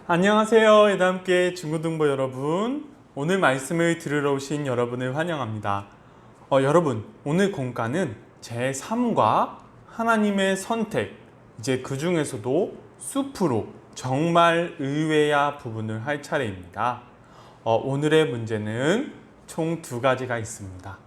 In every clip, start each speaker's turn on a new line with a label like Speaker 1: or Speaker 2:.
Speaker 1: 안녕하세요. 예담교회 중고등부 여러분. 오늘 말씀을 들으러 오신 여러분을 환영합니다. 여러분, 오늘 공과는 제3과 하나님의 선택, 이제 그 중에서도 숲으로 정말 의외야 부분을 할 차례입니다. 오늘의 문제는 총 2가지가 있습니다.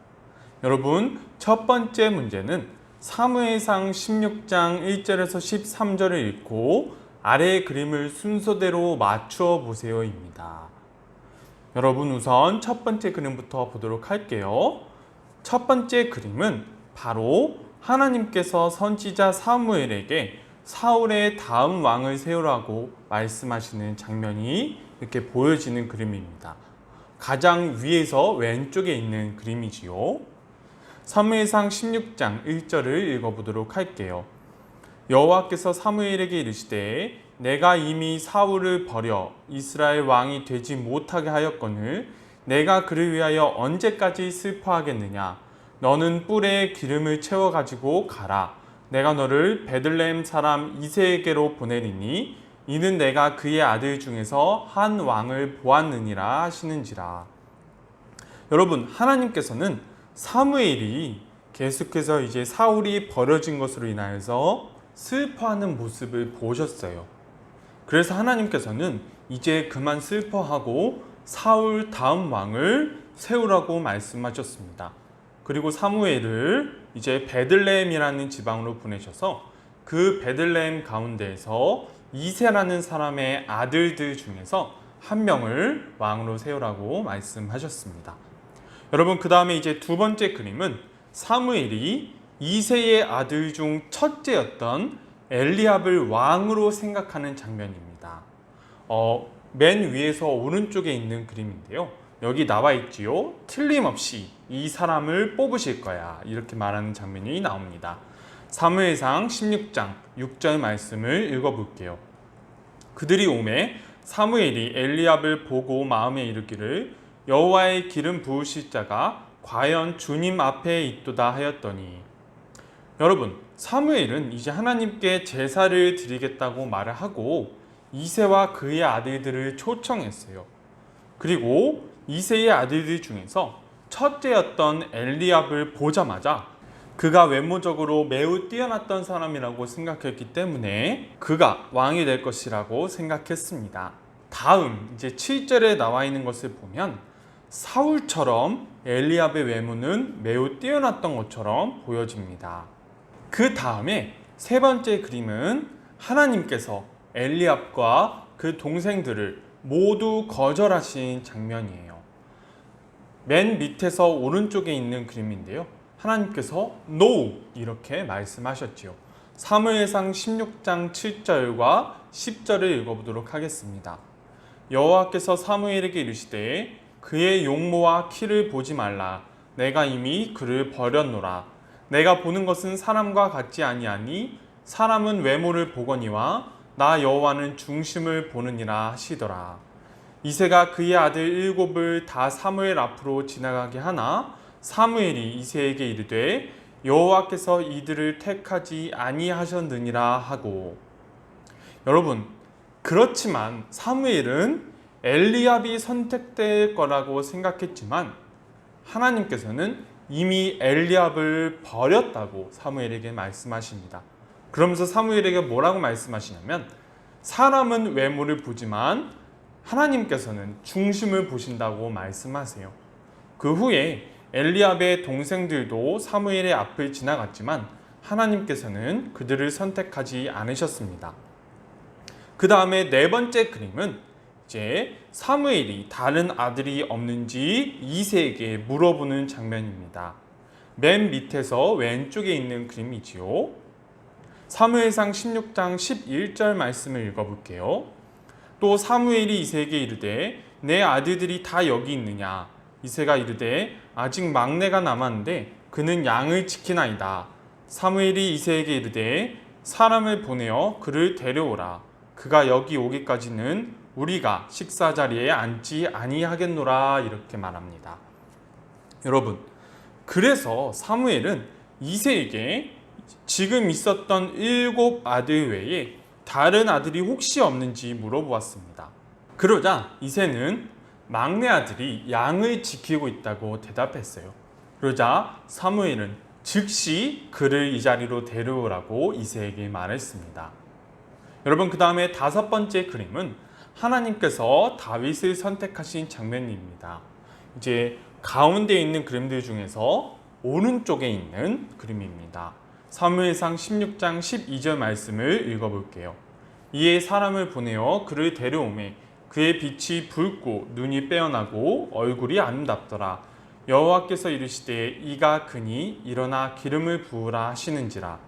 Speaker 1: 여러분, 첫 번째 문제는 사무엘상 16장 1절에서 13절을 읽고 아래의 그림을 순서대로 맞추어 보세요입니다. 여러분, 우선 첫 번째 그림부터 보도록 할게요. 첫 번째 그림은 바로 하나님께서 선지자 사무엘에게 사울의 다음 왕을 세우라고 말씀하시는 장면이 이렇게 보여지는 그림입니다. 가장 위에서 왼쪽에 있는 그림이지요. 사무엘상 16장 1절을 읽어보도록 할게요. 여호와께서 사무엘에게 이르시되 내가 이미 사울을 버려 이스라엘 왕이 되지 못하게 하였거늘 내가 그를 위하여 언제까지 슬퍼하겠느냐. 너는 뿔에 기름을 채워 가지고 가라. 내가 너를 베들레헴 사람 이새에게로 보내리니 이는 내가 그의 아들 중에서 한 왕을 보았느니라 하시는지라. 여러분, 하나님께서는 사무엘이 계속해서 이제 사울이 버려진 것으로 인하여서 슬퍼하는 모습을 보셨어요. 그래서 하나님께서는 이제 그만 슬퍼하고 사울 다음 왕을 세우라고 말씀하셨습니다. 그리고 사무엘을 이제 베들레헴이라는 지방으로 보내셔서 그 베들레헴 가운데에서 이새라는 사람의 아들들 중에서 한 명을 왕으로 세우라고 말씀하셨습니다. 여러분, 그 다음에 이제 두 번째 그림은 사무엘이 이새의 아들 중 첫째였던 엘리압을 왕으로 생각하는 장면입니다. 맨 위에서 오른쪽에 있는 그림인데요. 여기 나와 있지요. 틀림없이 이 사람을 뽑으실 거야. 이렇게 말하는 장면이 나옵니다. 사무엘상 16장 6절 말씀을 읽어볼게요. 그들이 오매 사무엘이 엘리압을 보고 마음에 이르기를 여호와의 기름 부으실 자가 과연 주님 앞에 있도다 하였더니. 여러분, 사무엘은 이제 하나님께 제사를 드리겠다고 말을 하고 이새와 그의 아들들을 초청했어요. 그리고 이새의 아들들 중에서 첫째였던 엘리압을 보자마자 그가 외모적으로 매우 뛰어났던 사람이라고 생각했기 때문에 그가 왕이 될 것이라고 생각했습니다. 다음 이제 7절에 나와 있는 것을 보면 사울처럼 엘리압의 외모는 매우 뛰어났던 것처럼 보여집니다. 그 다음에 세 번째 그림은 하나님께서 엘리압과 그 동생들을 모두 거절하신 장면이에요. 맨 밑에서 오른쪽에 있는 그림인데요. 하나님께서 NO! 이렇게 말씀하셨지요. 사무엘상 16장 7절과 10절을 읽어보도록 하겠습니다. 여호와께서 사무엘에게 이르시되 그의 용모와 키를 보지 말라. 내가 이미 그를 버렸노라. 내가 보는 것은 사람과 같지 아니하니 사람은 외모를 보거니와 나 여호와는 중심을 보느니라 하시더라. 이새가 그의 아들 7을 다 사무엘 앞으로 지나가게 하나 사무엘이 이새에게 이르되 여호와께서 이들을 택하지 아니하셨느니라 하고. 여러분, 그렇지만 사무엘은 엘리압이 선택될 거라고 생각했지만 하나님께서는 이미 엘리압을 버렸다고 사무엘에게 말씀하십니다. 그러면서 사무엘에게 뭐라고 말씀하시냐면 사람은 외모를 보지만 하나님께서는 중심을 보신다고 말씀하세요. 그 후에 엘리압의 동생들도 사무엘의 앞을 지나갔지만 하나님께서는 그들을 선택하지 않으셨습니다. 그 다음에 네 번째 그림은 이제 사무엘이 다른 아들이 없는지 이새에게 물어보는 장면입니다. 맨 밑에서 왼쪽에 있는 그림이지요. 사무엘상 16장 11절 말씀을 읽어볼게요. 또 사무엘이 이새에게 이르되 내 아들들이 다 여기 있느냐. 이새가 이르되 아직 막내가 남았는데 그는 양을 지키나이다. 사무엘이 이새에게 이르되 사람을 보내어 그를 데려오라. 그가 여기 오기까지는 우리가 식사 자리에 앉지 아니하겠노라. 이렇게 말합니다. 여러분, 그래서 사무엘은 이새에게 지금 있었던 7 아들 외에 다른 아들이 혹시 없는지 물어보았습니다. 그러자 이새는 막내 아들이 양을 지키고 있다고 대답했어요. 그러자 사무엘은 즉시 그를 이 자리로 데려오라고 이새에게 말했습니다. 여러분, 그 다음에 5번째 그림은 하나님께서 다윗을 선택하신 장면입니다. 이제 가운데 있는 그림들 중에서 오른쪽에 있는 그림입니다. 사무엘상 16장 12절 말씀을 읽어볼게요. 이에 사람을 보내어 그를 데려오매 그의 빛이 붉고 눈이 빼어나고 얼굴이 아름답더라. 여호와께서 이르시되 이가 그니 일어나 기름을 부으라 하시는지라.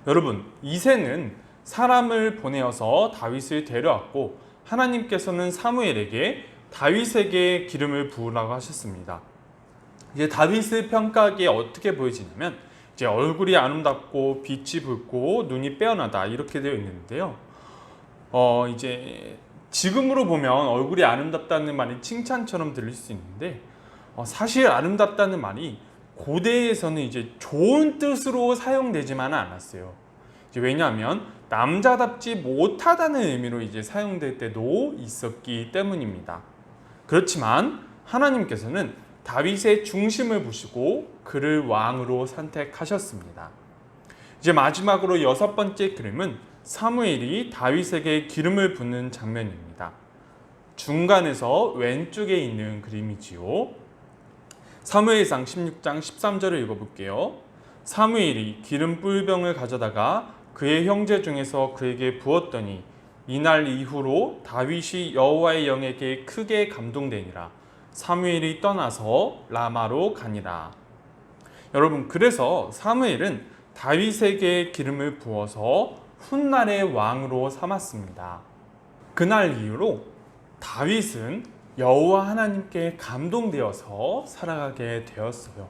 Speaker 1: 여러분, 이새는 사람을 보내어서 다윗을 데려왔고 하나님께서는 사무엘에게 다윗에게 기름을 부으라고 하셨습니다. 이제 다윗을 평가하기에 어떻게 보여지냐면 이제 얼굴이 아름답고 빛이 붉고 눈이 빼어나다 이렇게 되어 있는데요. 이제 지금으로 보면 얼굴이 아름답다는 말이 칭찬처럼 들릴 수 있는데 사실 아름답다는 말이 고대에서는 이제 좋은 뜻으로 사용되지만은 않았어요. 이제 왜냐하면 남자답지 못하다는 의미로 이제 사용될 때도 있었기 때문입니다. 그렇지만 하나님께서는 다윗의 중심을 보시고 그를 왕으로 선택하셨습니다. 이제 마지막으로 6번째 그림은 사무엘이 다윗에게 기름을 붓는 장면입니다. 중간에서 왼쪽에 있는 그림이지요. 사무엘상 16장 13절을 읽어볼게요. 사무엘이 기름 뿔병을 가져다가 그의 형제 중에서 그에게 부었더니 이날 이후로 다윗이 여호와의 영에게 크게 감동되니라. 사무엘이 떠나서 라마로 가니라. 여러분, 그래서 사무엘은 다윗에게 기름을 부어서 훗날의 왕으로 삼았습니다. 그날 이후로 다윗은 여호와 하나님께 감동되어서 살아가게 되었어요.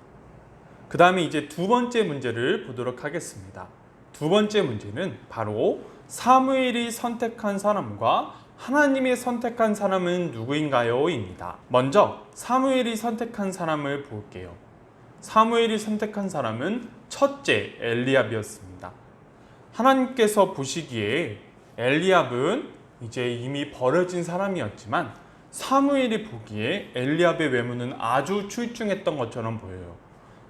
Speaker 1: 그 다음에 이제 2번째 문제를 보도록 하겠습니다. 2번째 문제는 바로 사무엘이 선택한 사람과 하나님이 선택한 사람은 누구인가요? 입니다. 먼저 사무엘이 선택한 사람을 볼게요. 사무엘이 선택한 사람은 첫째 엘리압이었습니다. 하나님께서 보시기에 엘리압은 이제 이미 버려진 사람이었지만 사무엘이 보기에 엘리압의 외모는 아주 출중했던 것처럼 보여요.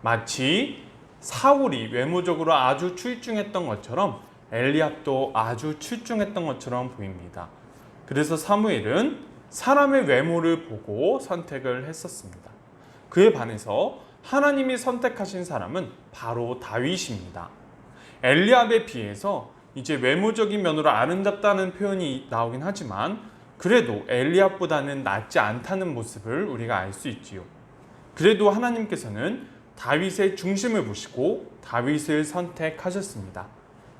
Speaker 1: 마치 사울이 외모적으로 아주 출중했던 것처럼 엘리압도 아주 출중했던 것처럼 보입니다. 그래서 사무엘은 사람의 외모를 보고 선택을 했었습니다. 그에 반해서 하나님이 선택하신 사람은 바로 다윗입니다. 엘리압에 비해서 이제 외모적인 면으로 아름답다는 표현이 나오긴 하지만 그래도 엘리압보다는 낫지 않다는 모습을 우리가 알 수 있지요. 그래도 하나님께서는 다윗의 중심을 보시고 다윗을 선택하셨습니다.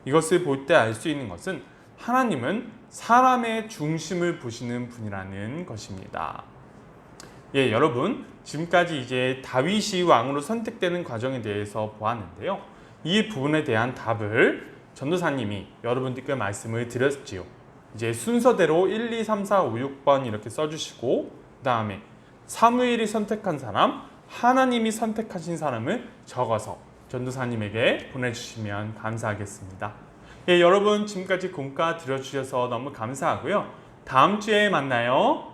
Speaker 1: 이것을 볼 때 알 수 있는 것은 하나님은 사람의 중심을 보시는 분이라는 것입니다. 예, 여러분, 지금까지 이제 다윗이 왕으로 선택되는 과정에 대해서 보았는데요. 이 부분에 대한 답을 전도사님이 여러분들께 말씀을 드렸지요. 이제 순서대로 1, 2, 3, 4, 5, 6번 이렇게 써주시고 그 다음에 사무엘이 선택한 사람, 하나님이 선택하신 사람을 적어서 전도사님에게 보내주시면 감사하겠습니다. 예, 여러분 지금까지 공과 들어주셔서 너무 감사하고요. 다음 주에 만나요.